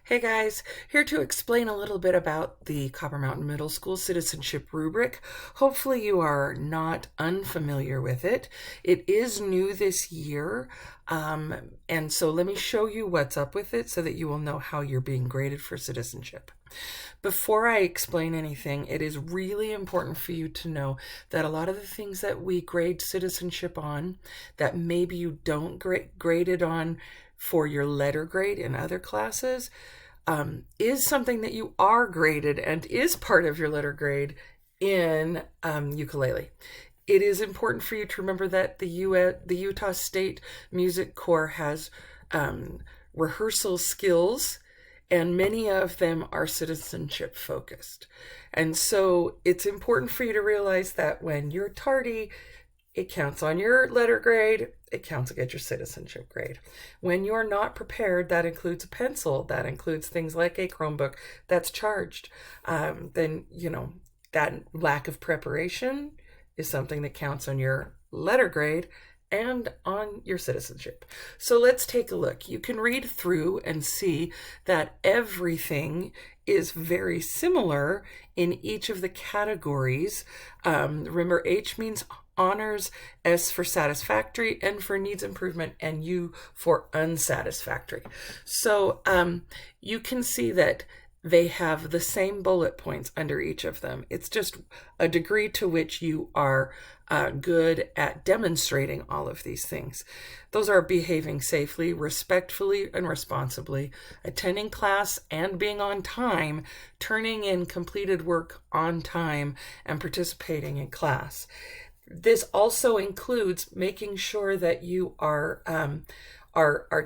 Hey guys, here to explain a little bit about the Copper Mountain Middle School Citizenship Rubric. Hopefully you are not unfamiliar with it. It is new this year, and so let me show you what's up with it so that you will know how you're being graded for citizenship. Before I explain anything, it is really important for you to know that a lot of the things that we grade citizenship on, that maybe you don't grade it on for your letter grade in other classes, is something that you are graded and is part of your letter grade in ukulele. It is important for you to remember that the Utah State Music Corps has rehearsal skills, and many of them are citizenship focused. And so it's important for you to realize that when you're tardy, it counts on your letter grade, it counts against your citizenship grade. When you're not prepared, that includes a pencil, that includes things like a Chromebook that's charged. Then, that lack of preparation is something that counts on your letter grade and on your citizenship. So let's take a look. You can read through and see that everything is very similar in each of the categories. Remember, H means honors, S for satisfactory, N for needs improvement, and U for unsatisfactory. So you can see that they have the same bullet points under each of them. It's just a degree to which you are good at demonstrating all of these things. Those are behaving safely, respectfully, and responsibly, attending class and being on time, turning in completed work on time, and participating in class. This also includes making sure that you are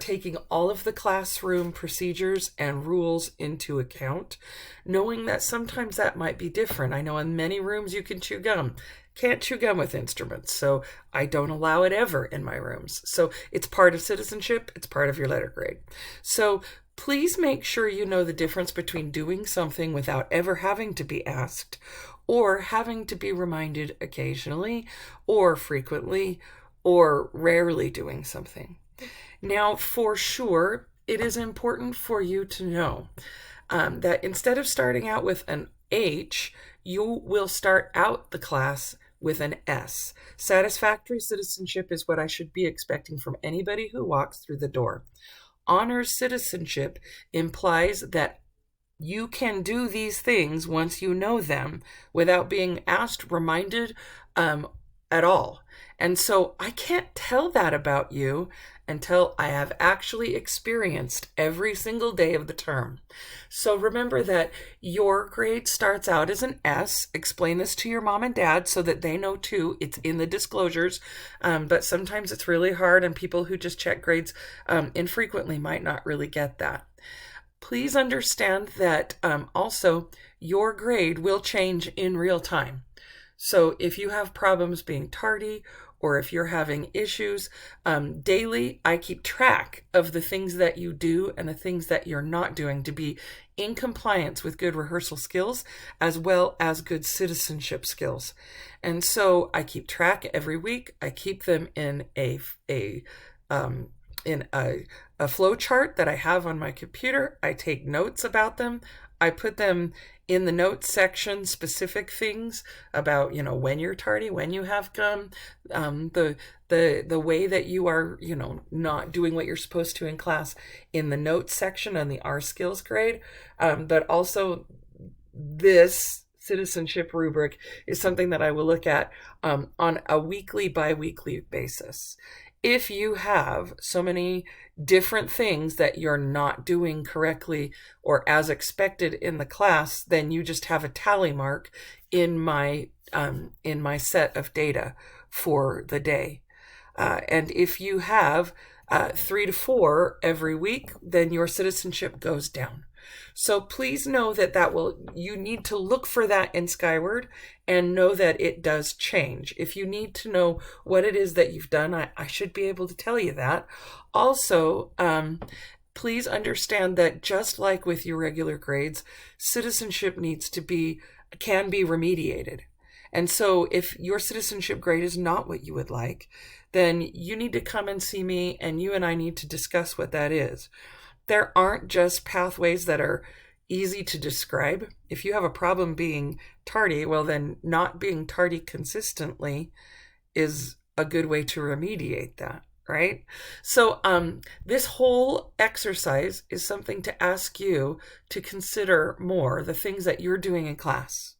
taking all of the classroom procedures and rules into account, knowing that sometimes that might be different. I know in many rooms you can chew gum. Can't chew gum with instruments, so I don't allow it ever in my rooms. So it's part of citizenship, it's part of your letter grade. So please make sure you know the difference between doing something without ever having to be asked, or having to be reminded occasionally, or frequently, or rarely doing something. Now, for sure, it is important for you to know that instead of starting out with an H, you will start out the class with an S. Satisfactory citizenship is what I should be expecting from anybody who walks through the door. Honors citizenship implies that you can do these things once you know them without being asked, reminded at all. And so I can't tell that about you until I have actually experienced every single day of the term. So remember that your grade starts out as an S. Explain this to your mom and dad so that they know too. It's in the disclosures, but sometimes it's really hard, and people who just check grades infrequently might not really get that. Please understand that also your grade will change in real time. So if you have problems being tardy, or if you're having issues daily, I keep track of the things that you do and the things that you're not doing to be in compliance with good rehearsal skills as well as good citizenship skills. And so I keep track every week. I keep them in a flow chart that I have on my computer. I take notes about them. I put them in the notes section, specific things about, when you're tardy, when you have gum, the way that you are, not doing what you're supposed to in class in the notes section on the R skills grade. But also this citizenship rubric is something that I will look at on a weekly, bi-weekly basis. If you have so many different things that you're not doing correctly or as expected in the class, then you just have a tally mark in my set of data for the day. And if you have 3 to 4 every week, then your citizenship goes down. So please know that you need to look for that in Skyward and know that it does change. If you need to know what it is that you've done, I should be able to tell you that. Also, please understand that just like with your regular grades, citizenship can be remediated. And so if your citizenship grade is not what you would like, then you need to come and see me, and you and I need to discuss what that is. there aren't just pathways that are easy to describe. If you have a problem being tardy, well, then not being tardy consistently is a good way to remediate that, right? So this whole exercise is something to ask you to consider more the things that you're doing in class.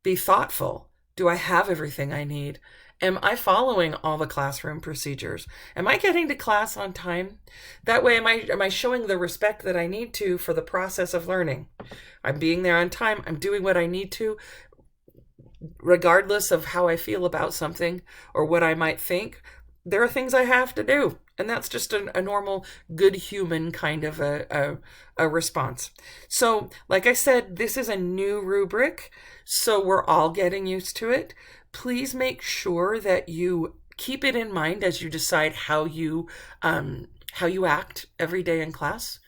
Be thoughtful. Do I have everything I need? Am I following all the classroom procedures? Am I getting to class on time? That way, am I showing the respect that I need to for the process of learning? I'm being there on time. I'm doing what I need to, regardless of how I feel about something or what I might think. There are things I have to do, and that's just a normal, good human kind of a response. So, like I said, this is a new rubric, so we're all getting used to it. Please make sure that you keep it in mind as you decide how you act every day in class.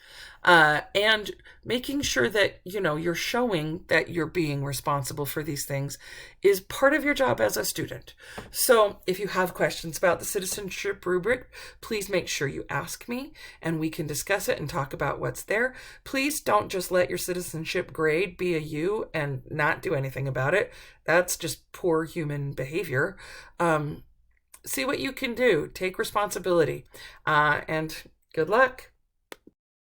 And making sure that, you're showing that you're being responsible for these things is part of your job as a student. So if you have questions about the citizenship rubric, please make sure you ask me and we can discuss it and talk about what's there. Please don't just let your citizenship grade be a U and not do anything about it. That's just poor human behavior. See what you can do. Take responsibility. And good luck.